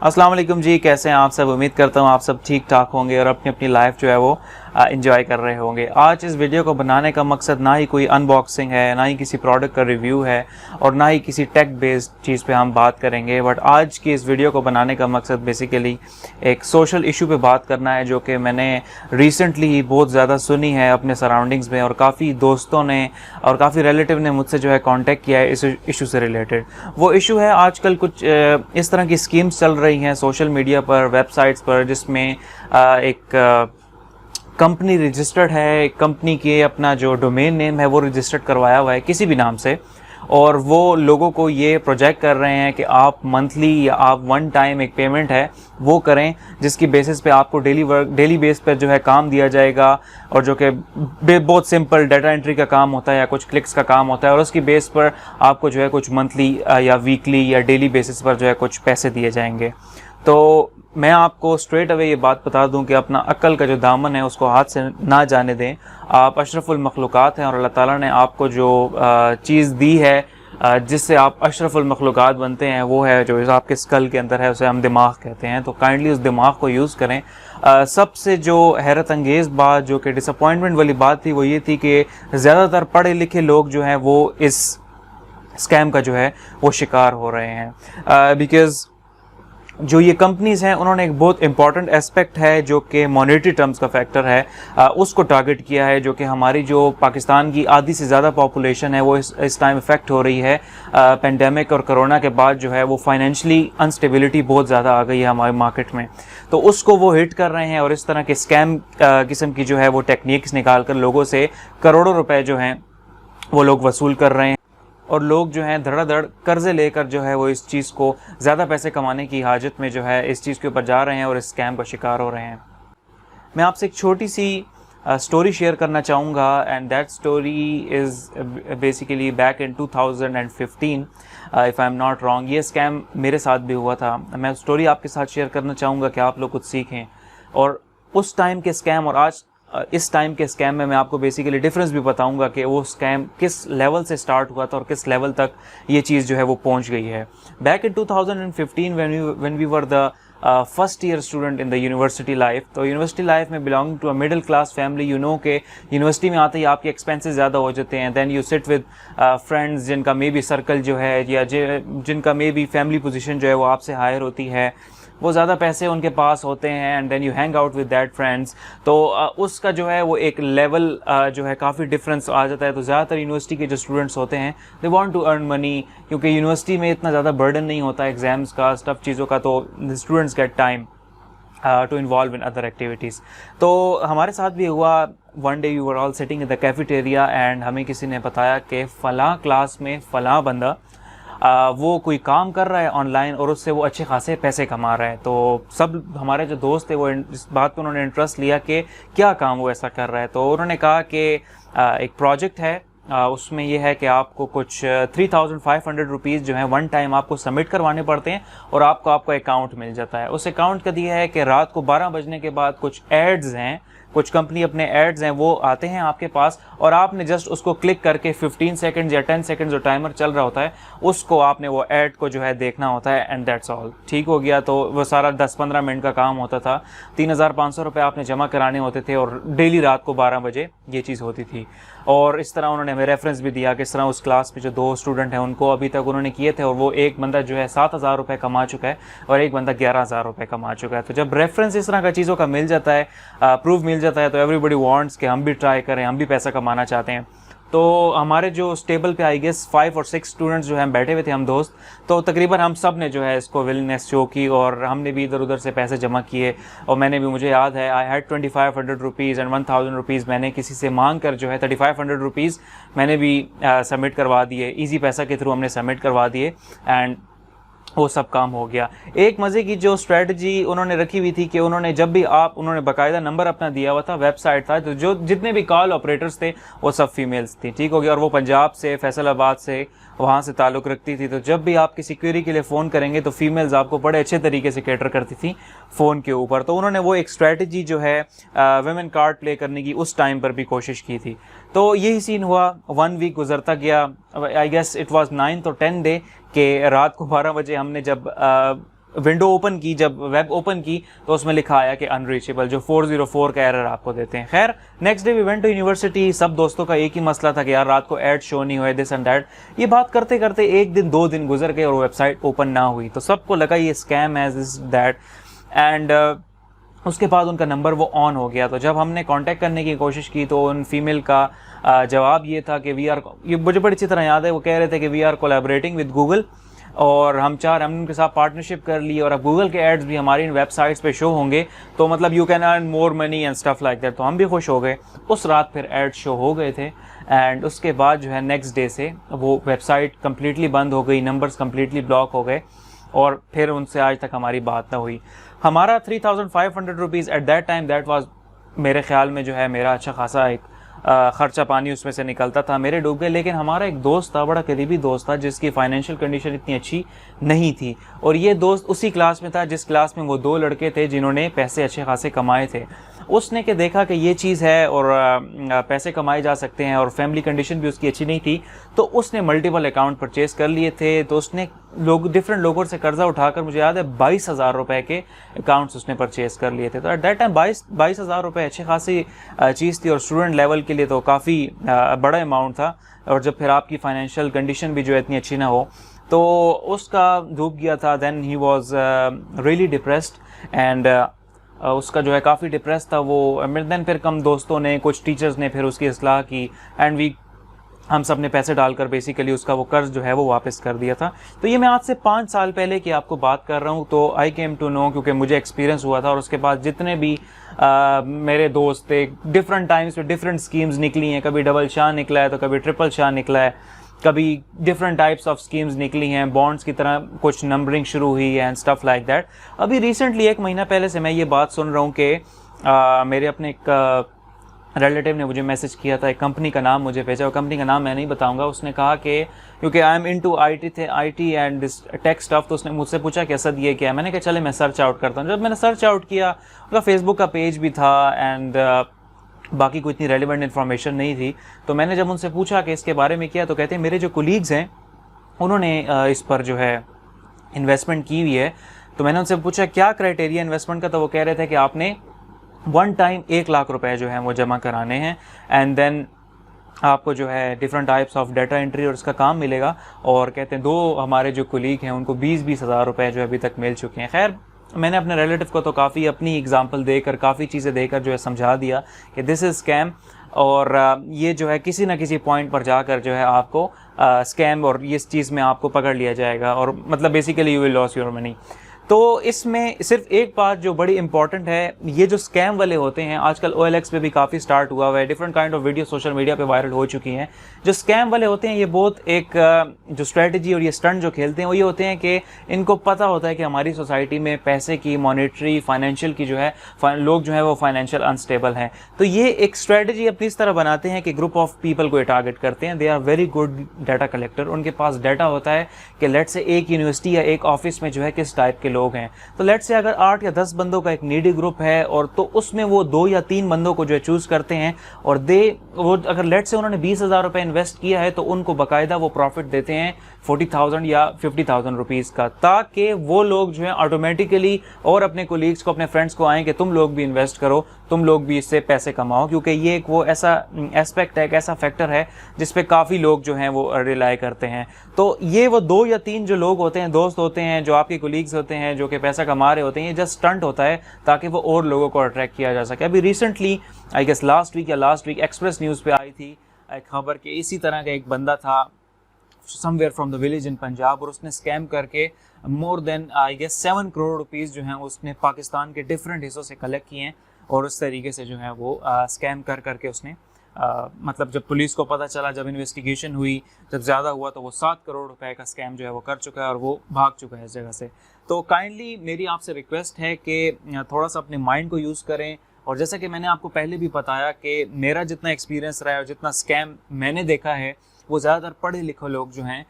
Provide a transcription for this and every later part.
अस्सलाम वालेकुम जी, कैसे हैं आप सब। उम्मीद करता हूँ आप सब ठीक ठाक होंगे और अपनी अपनी लाइफ जो है वो एंजॉय कर रहे होंगे। आज इस वीडियो को बनाने का मकसद ना ही कोई अनबॉक्सिंग है, ना ही किसी प्रोडक्ट का रिव्यू है और ना ही किसी टेक बेस्ड चीज़ पे हम बात करेंगे। बट आज की इस वीडियो को बनाने का मकसद बेसिकली एक सोशल इशू पे बात करना है, जो कि मैंने रिसेंटली बहुत ज़्यादा सुनी है अपने सराउंडिंग्स में, और काफ़ी दोस्तों ने और काफ़ी रिलेटिव ने मुझसे जो है कॉन्टेक्ट किया है इस इशू से रिलेटेड। वो इशू है आजकल कुछ इस तरह की स्कीम्स चल रही हैं सोशल मीडिया पर, वेबसाइट्स पर, जिसमें एक कंपनी रजिस्टर्ड है, कंपनी के अपना जो डोमेन नेम है वो रजिस्टर्ड करवाया हुआ है किसी भी नाम से, और वो लोगों को ये प्रोजेक्ट कर रहे हैं कि आप मंथली या आप वन टाइम एक पेमेंट है वो करें, जिसकी बेसिस पे आपको डेली बेस पर जो है काम दिया जाएगा, और जो कि बहुत सिंपल डाटा एंट्री का काम होता है या कुछ क्लिक्स का काम होता है, और उसकी बेस पर आपको जो है कुछ मंथली या वीकली या डेली बेसिस पर जो है कुछ पैसे दिए जाएंगे। तो मैं आपको स्ट्रेट अवे ये बात बता दूं कि अपना अक्ल का जो दामन है उसको हाथ से ना जाने दें। आप अशरफुल मखलूक़ात हैं और अल्लाह ताला ने आपको जो चीज़ दी है जिससे आप अशरफुल मखलूक़ात बनते हैं, वो है जो आपके स्कल के अंदर है, उसे हम दिमाग कहते हैं। तो काइंडली उस दिमाग को यूज़ करें। सबसे जो हैरत अंगेज़ बात, जो कि डिसअपॉइंटमेंट वाली बात थी, वो ये थी कि ज़्यादातर पढ़े लिखे लोग जो हैं वो इस स्कैम का जो है वो शिकार हो रहे हैं। बिकॉज़ जो ये कंपनीज़ हैं उन्होंने एक बहुत इंपॉर्टेंट एस्पेक्ट है जो कि मॉनेटरी टर्म्स का फैक्टर है, उसको टारगेट किया है, जो कि हमारी जो पाकिस्तान की आधी से ज़्यादा पॉपुलेशन है वो इस टाइम इफेक्ट हो रही है। पेंडेमिक और कोरोना के बाद जो है वो फाइनेंशियली अनस्टेबिलिटी बहुत ज़्यादा आ गई है हमारे मार्केट में, तो उसको वो हिट कर रहे हैं और इस तरह के स्कैम किस्म की जो है वो टेक्निक्स निकाल कर लोगों से करोड़ों रुपए जो हैं वो लोग वसूल कर रहे हैं, और लोग जो हैं धड़ाधड़ कर्जे लेकर जो है वो इस चीज़ को ज़्यादा पैसे कमाने की हाजत में जो है इस चीज़ के ऊपर जा रहे हैं और इस स्कैम का शिकार हो रहे हैं। मैं आपसे एक छोटी सी स्टोरी शेयर करना चाहूँगा, and that story is basically back in 2015 if I am not wrong. ये स्कैम मेरे साथ भी हुआ था। मैं स्टोरी आपके साथ शेयर करना चाहूँगा कि आप लोग कुछ सीखें, और उस टाइम के स्कैम और आज इस टाइम के स्कैम में मैं आपको बेसिकली डिफरेंस भी बताऊंगा कि वो स्कैम किस लेवल से स्टार्ट हुआ था और किस लेवल तक ये चीज़ जो है वो पहुंच गई है। Back in 2015 when we were the first year student in the university life, तो यूनिवर्सिटी लाइफ में belonging to a middle class family, you know के यूनिवर्सिटी में आते ही आपके एक्सपेंसेस ज़्यादा हो जाते हैं। Then you sit with friends जिनका मे बी सर्कल जो है या जिनका मे बी फैमिली पोजीशन जो है वो आपसे हायर होती है, वो ज़्यादा पैसे उनके पास होते हैं, and then you hang out with that friends. तो उसका जो है वो एक लेवल जो है काफ़ी डिफरेंस आ जाता है। तो ज़्यादातर यूनिवर्सिटी के जो स्टूडेंट्स होते हैं they want to earn money, क्योंकि यूनिवर्सिटी में इतना ज़्यादा बर्डन नहीं होता एग्ज़ाम्स का, स्टफ चीज़ों का, तो students get time to involve in other activities. तो हमारे साथ भी हुआ, one day we were all sitting in the cafeteria, and हमें किसी ने बताया कि फ़लाँ क्लास में फ़लाँ बंदा वो कोई काम कर रहा है ऑनलाइन और उससे वो अच्छे खासे पैसे कमा रहा है। तो सब हमारे जो दोस्त थे वो इस बात पे उन्होंने इंटरेस्ट लिया कि क्या काम वो ऐसा कर रहा है। तो उन्होंने कहा कि एक प्रोजेक्ट है, उसमें ये है कि आपको कुछ 3500 रुपीज़ जो है वन टाइम आपको सबमिट करवाने पड़ते हैं और आपको आपका अकाउंट मिल जाता है। उस अकाउंट का दिया है कि रात को 12 बजने के बाद कुछ एड्स हैं, कुछ कंपनी अपने एड्स हैं वो आते हैं आपके पास, और आपने जस्ट उसको क्लिक करके 15 सेकंड्स या 10 सेकंड्स जो टाइमर चल रहा होता है उसको आपने वो ऐड को जो है देखना होता है, एंड दैट्स ऑल। ठीक हो गया। तो वो सारा 10-15 मिनट का काम होता था। 3500 रुपये आपने जमा कराने होते थे और डेली रात को 12 बजे ये चीज़ होती थी। और इस तरह उन्होंने हमें रेफरेंस भी दिया कि इस तरह उस क्लास में जो 2 स्टूडेंट हैं उनको अभी तक उन्होंने किए थे, और वो एक बंदा जो है 7000 रुपये कमा चुका है और एक बंदा 11000 रुपये कमा चुका है। तो जब रेफरेंस इस तरह का चीज़ों का मिल जाता है, प्रूफ मिल जाता है, तो एवरीबडी वांट्स कि हम भी ट्राई करें, हम भी पैसा कमाना चाहते हैं। तो हमारे जो टेबल पे आई गेस 5 और 6 स्टूडेंट्स जो हैं बैठे हुए थे, हम दोस्त, तो तकरीबन हम सब ने जो है इसको विलनेस शो की, और हमने भी इधर उधर से पैसे जमा किए। और मैंने भी, मुझे याद है, I had 2500 rupees and 1000 rupees मैंने किसी से मांग कर जो है 3500 रुपीज़ मैंने भी सबमिट करवा दिए, ईजी पैसा के थ्रू हमने सबमिट करवा दिए, एंड वो सब काम हो गया। एक मज़े की जो स्ट्रेटजी उन्होंने रखी हुई थी कि उन्होंने जब भी उन्होंने बाकायदा नंबर अपना दिया हुआ था, वेबसाइट था, तो जो जितने भी कॉल ऑपरेटर्स थे वो सब फीमेल्स थी। ठीक हो गया। और वो पंजाब से, फैसलाबाद से, वहाँ से ताल्लुक़ रखती थी। तो जब भी आप किसी क्वेरी के लिए फ़ोन करेंगे तो फीमेल्स आपको बड़े अच्छे तरीके से कैटर करती थी फ़ोन के ऊपर। तो उन्होंने वो एक स्ट्रेटजी जो है वुमेन कार्ड प्ले करने की उस टाइम पर भी कोशिश की थी। तो यही सीन हुआ। 1 वीक गुजरता गया। I guess it was 9th और 10th डे के रात को 12 बजे हमने जब विंडो ओपन की, जब वेब ओपन की तो उसमें लिखा आया कि अनरीचेबल, जो 404 का एरर आपको देते हैं। खैर next day we went to university, सब दोस्तों का एक ही मसला था कि यार रात को ऐड शो नहीं हुए, दिस एंड दैट। ये बात करते करते 1 दिन 2 दिन गुजर गए और वेबसाइट ओपन ना हुई, तो सबको लगा ये स्कैम है, दिस दैट। एंड उसके बाद उनका नंबर वो ऑन हो गया। तो जब हमने कांटेक्ट करने की कोशिश की तो उन फीमेल का जवाब ये था कि ये मुझे बड़ी अच्छी तरह याद है, वो कह रहे थे कि we are collaborating with Google, और हमने उनके साथ पार्टनरशिप कर ली, और अब गूगल के एड्स भी हमारी इन वेबसाइट्स पे शो होंगे, तो मतलब you can earn more money and stuff like that. तो हम भी खुश हो गए। उस रात फिर एड शो हो गए थे, एंड उसके बाद जो है नेक्स्ट डे से वो वेबसाइट कम्प्लीटली बंद हो गई, नंबर्स कम्प्लीटली ब्लॉक हो गए, और फिर उनसे आज तक हमारी बात ना हुई। हमारा 3500 rupees at that time, that was मेरे ख्याल में जो है मेरा अच्छा खासा एक ख़र्चा पानी उसमें से निकलता था, मेरे डूब गए। लेकिन हमारा एक दोस्त था, बड़ा करीबी दोस्त था, जिसकी फाइनेंशियल कंडीशन इतनी अच्छी नहीं थी, और ये दोस्त उसी क्लास में था जिस क्लास में वो 2 लड़के थे जिन्होंने पैसे अच्छे खासे कमाए थे। उसने के देखा कि ये चीज़ है और पैसे कमाए जा सकते हैं, और फैमिली कंडीशन भी उसकी अच्छी नहीं थी, तो उसने मल्टीपल अकाउंट परचेज़ कर लिए थे। तो उसने डिफरेंट लोगों से कर्जा उठाकर, मुझे याद है 22,000 रुपये के अकाउंट्स उसने परचेज़ कर लिए थे। तो एट दैट टाइम 22,000 रुपये अच्छी खासी चीज़ थी, और स्टूडेंट लेवल के लिए तो काफ़ी बड़ा अमाउंट था। और जब फिर आपकी फाइनेंशियल कंडीशन भी जो है इतनी अच्छी ना हो, तो उसका डूब गया था। Then he was really depressed, and उसका जो है काफ़ी डिप्रेस था वो। देन फिर कम दोस्तों ने, कुछ टीचर्स ने फिर उसकी इस्लाह की, एंड हम सब ने पैसे डालकर बेसिकली उसका वो कर्ज जो है वो वापस कर दिया था। तो ये मैं आज से 5 साल पहले की आपको बात कर रहा हूँ। तो आई केम टू नो, क्योंकि मुझे एक्सपीरियंस हुआ था, और उसके बाद जितने भी मेरे दोस्त थे, डिफरेंट टाइम्स पे डिफरेंट स्कीम्स निकली हैं। कभी डबल शाह निकला है, तो कभी ट्रिपल शाह निकला है, कभी डिफरेंट टाइप्स ऑफ स्कीम्स निकली हैं, बॉन्ड्स की तरह कुछ नंबरिंग शुरू हुई है एंड स्टफ लाइक दैट। अभी रिसेंटली 1 महीना पहले से मैं ये बात सुन रहा हूँ कि मेरे अपने एक रिलेटिव ने मुझे मैसेज किया था, एक कंपनी का नाम मुझे भेजा, और कंपनी का नाम मैं नहीं बताऊंगा। उसने कहा कि क्योंकि I am into IT and this tech stuff, तो उसने मुझसे पूछा कि असद ये क्या है। मैंने कहा चले मैं सर्च आउट करता हूँ। जब मैंने सर्च आउट किया, उनका फेसबुक का पेज भी था, एंड बाकी कोई इतनी रेलिवेंट इन्फॉर्मेशन नहीं थी। तो मैंने जब उनसे पूछा कि इसके बारे में किया, तो कहते हैं मेरे जो कोलीग्स हैं उन्होंने इस पर जो है इन्वेस्टमेंट की हुई है। तो मैंने उनसे पूछा क्या क्राइटेरिया इन्वेस्टमेंट का, तो वो कह रहे थे कि आपने 1 टाइम 1 लाख रुपए जो हैं वो जमा कराने हैं, एंड देन आपको जो है different types of data entry और उसका काम मिलेगा। और कहते हैं 2 हमारे जो कोलीग हैं उनको 20-20 हज़ार रुपये जो अभी तक मिल चुके हैं। खैर मैंने अपने रिलेटिव को तो काफ़ी अपनी एग्जांपल देकर, काफ़ी चीज़ें देकर जो है समझा दिया कि दिस इज़ स्कैम, और ये जो है किसी ना किसी पॉइंट पर जाकर जो है आपको स्कैम और इस चीज़ में आपको पकड़ लिया जाएगा, और मतलब basically you will loss your money. तो इसमें सिर्फ एक बात जो बड़ी इंपॉर्टेंट है, ये जो स्कैम वाले होते हैं आजकल OLX पे भी काफ़ी स्टार्ट हुआ है, different kind of video social media पे वायरल हो चुकी हैं। जो स्कैम वाले होते हैं ये बहुत एक जो स्ट्रेटजी और ये स्टंट जो खेलते हैं वो ये होते हैं कि इनको पता होता है कि हमारी सोसाइटी में पैसे की, मॉनेटरी, फाइनेंशियल की जो है लोग जो है वो फाइनेंशियल अनस्टेबल हैं। तो ये एक स्ट्रेटजी अपनी इस तरह बनाते हैं कि ग्रुप ऑफ पीपल को टारगेट करते हैं। They are very good data collector, उनके पास डाटा होता है कि लेट से एक यूनिवर्सिटी या एक ऑफिस में जो है किस टाइप के लोग हैं। तो लेट से अगर 8 या 10 बंदों का एक नीडी ग्रुप है, और तो उसमें वो 2 या 3 बंदों को जो है चूज करते हैं, और वो अगर लेट से उन्होंने 20,000 रुपये इन्वेस्ट किया है तो उनको बाकायदा वो प्रॉफिट देते हैं 40,000 या 50,000 रुपीज़ का, ताकि वो लोग जो है ऑटोमेटिकली और अपने कोलीग्स को, अपने फ्रेंड्स को आएँ कि तुम लोग भी इन्वेस्ट करो, तुम लोग भी इससे पैसे कमाओ। क्योंकि ये एक वो ऐसा एस्पेक्ट है, एक ऐसा फैक्टर है जिस पे काफ़ी लोग जो हैं वो रिलाई करते हैं। तो ये वो 2 या 3 जो लोग होते हैं, दोस्त होते हैं, जो आपके कोलीग्स होते हैं, जो कि पैसा कमा रहे होते हैं, ये जस्ट स्टंट होता है ताकि वो और लोगों को अट्रैक्ट किया जा सके। अभी recently I guess last week Express News पे आई थी एक खबर कि इसी तरह का एक बंदा था somewhere from the village in Punjab, और उसने स्कैम करके more than I guess 7 crore rupees जो हैं उसने पाकिस्तान के डिफरेंट हिस्सों से कलेक्ट किए हैं, और उस तरीके से जो है वो स्कैम करके उसने मतलब जब पुलिस को पता चला, जब इन्वेस्टिगेशन हुई, जब ज़्यादा हुआ, तो वो 7 करोड़ रुपए का स्कैम जो है वो कर चुका है और वो भाग चुका है इस जगह से। तो काइंडली मेरी आपसे रिक्वेस्ट है कि थोड़ा सा अपने माइंड को यूज़ करें, और जैसा कि मैंने आपको पहले भी बताया कि मेरा जितना एक्सपीरियंस रहा है और जितना स्कैम मैंने देखा है वो ज़्यादातर पढ़े लिखे लोग जो हैं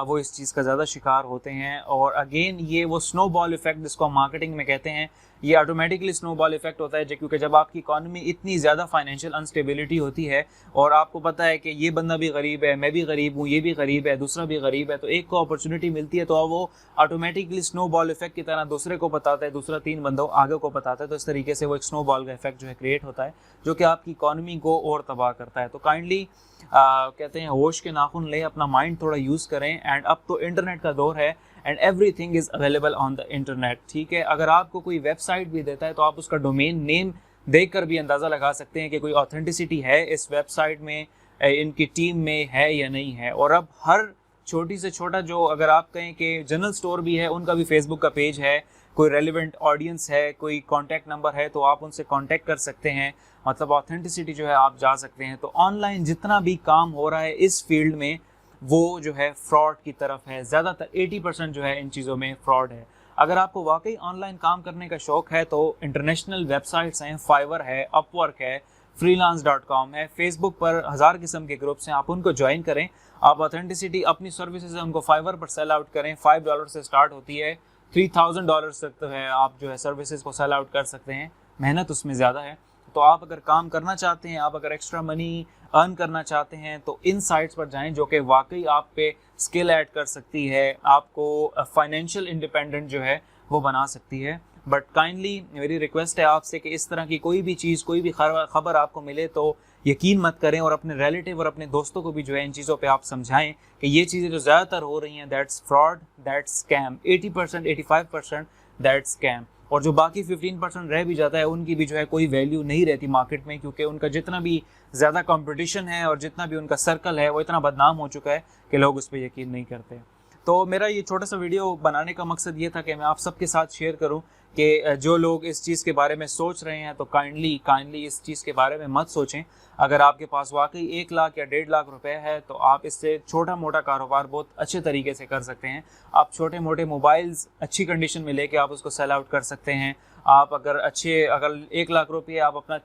वो इस चीज़ का ज़्यादा शिकार होते हैं। और अगेन ये वो स्नो बॉल इफेक्ट जिसको हम मार्केटिंग में कहते हैं, ये ऑटोमेटिकली स्नो बॉल इफेक्ट होता है, क्योंकि जब आपकी इकॉनमी इतनी ज़्यादा फाइनेंशियल अनस्टेबिलिटी होती है और आपको पता है कि ये बंदा भी गरीब है, मैं भी गरीब हूँ, ये भी गरीब है, दूसरा भी गरीब है, तो एक को अपॉर्चुनिटी मिलती है तो वो ऑटोमेटिकली स्नो बॉल इफेक्ट की तरह दूसरे को बताता है, दूसरा 3 बंदों आगे को बताता है। तो इस तरीके से वो एक स्नो बॉल का इफेक्ट जो है क्रिएट होता है, जो कि आपकी इकॉनमी को और तबाह करता है। तो काइंडली कहते हैं होश के नाखून ले, अपना माइंड थोड़ा यूज़ करें। एंड अब तो इंटरनेट का दौर है and everything is available on the internet, ठीक है। अगर आपको कोई वेबसाइट भी देता है तो आप उसका डोमेन नेम देख कर भी अंदाज़ा लगा सकते हैं कि कोई ऑथेंटिसिटी है इस वेबसाइट में, इनकी टीम में है या नहीं है। और अब हर छोटी से छोटा जो, अगर आप कहें कि जनरल स्टोर भी है, उनका भी फेसबुक का पेज है, कोई रेलिवेंट ऑडियंस है, कोई कॉन्टैक्ट नंबर है, तो आप उनसे कॉन्टैक्ट कर सकते हैं, मतलब ऑथेंटिसिटी जो है आप जा सकते हैं। तो ऑनलाइन जितना भी काम हो रहा है इस फील्ड में वो जो है फ्रॉड की तरफ है, ज़्यादातर 80% जो है इन चीज़ों में फ्रॉड है। अगर आपको वाकई ऑनलाइन काम करने का शौक़ है तो इंटरनेशनल वेबसाइट्स हैं, फाइवर है, अपवर्क है, freelance.com है, फेसबुक पर 1000 किस्म के ग्रुप्स हैं, आप उनको ज्वाइन करें। आप ऑथेंटिसिटी अपनी सर्विसेज उनको फाइवर पर सेल आउट करें। $5 से स्टार्ट होती है, $3000 तक तो है, आप जो है सर्विसेज को सेल आउट कर सकते हैं। मेहनत उसमें ज़्यादा है, तो आप अगर काम करना चाहते हैं, आप अगर एक्स्ट्रा मनी अर्न करना चाहते हैं तो इन साइट्स पर जाएं जो कि वाकई आप पे स्किल ऐड कर सकती है, आपको फाइनेंशियल इंडिपेंडेंट जो है वो बना सकती है। बट काइंडली मेरी रिक्वेस्ट है आपसे कि इस तरह की कोई भी चीज़, कोई भी खबर आपको मिले तो यकीन मत करें, और अपने रिलेटिव और अपने दोस्तों को भी जो है इन चीज़ों पे आप समझाएं कि ये चीज़ें जो ज़्यादातर हो रही हैं that's fraud, that's scam. 80% 85% that's scam. और जो बाकी 15% रह भी जाता है उनकी भी जो है कोई वैल्यू नहीं रहती मार्केट में, क्योंकि उनका जितना भी ज़्यादा कंपटीशन है और जितना भी उनका सर्कल है वो इतना बदनाम हो चुका है कि लोग उस पर यकीन नहीं करते। तो मेरा ये छोटा सा वीडियो बनाने का मकसद ये था कि मैं आप सबके साथ शेयर करूं कि जो लोग इस चीज़ के बारे में सोच रहे हैं तो काइंडली इस चीज़ के बारे में मत सोचें। अगर आपके पास वाकई 1 लाख या 1.5 लाख रुपए है तो आप इससे छोटा मोटा कारोबार बहुत अच्छे तरीके से कर सकते हैं। आप छोटे मोटे मोबाइल्स अच्छी कंडीशन में लेके आप उसको सेल आउट कर सकते हैं। आप अगर 1 लाख रुपये आप अपना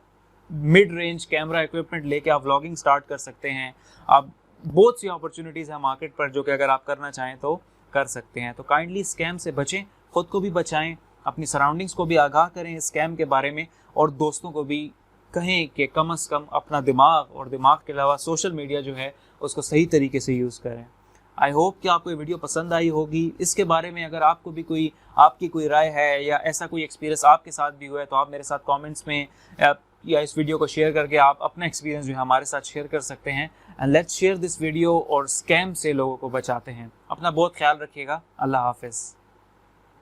मिड रेंज कैमरा इक्विपमेंट लेके आप व्लॉगिंग स्टार्ट कर सकते हैं। आप बहुत सी अपॉर्चुनिटीज़ हैं मार्केट पर जो कि अगर आप करना चाहें तो कर सकते हैं। तो काइंडली स्कैम से बचें, ख़ुद को भी बचाएं, अपनी सराउंडिंग्स को भी आगाह करें स्कैम के बारे में, और दोस्तों को भी कहें कि कम से कम अपना दिमाग और दिमाग के अलावा सोशल मीडिया जो है उसको सही तरीके से यूज़ करें। आई होप कि आपको ये वीडियो पसंद आई होगी। इसके बारे में अगर आपको भी आपकी कोई राय है या ऐसा कोई एक्सपीरियंस आपके साथ भी हुआ है तो आप मेरे साथ कमेंट्स में या इस वीडियो को शेयर करके आप अपना एक्सपीरियंस जो है हमारे साथ शेयर कर सकते हैं। And let's share this video और स्कैम से लोगों को बचाते हैं। अपना बहुत ख्याल रखिएगा। अल्लाह हाफिज़।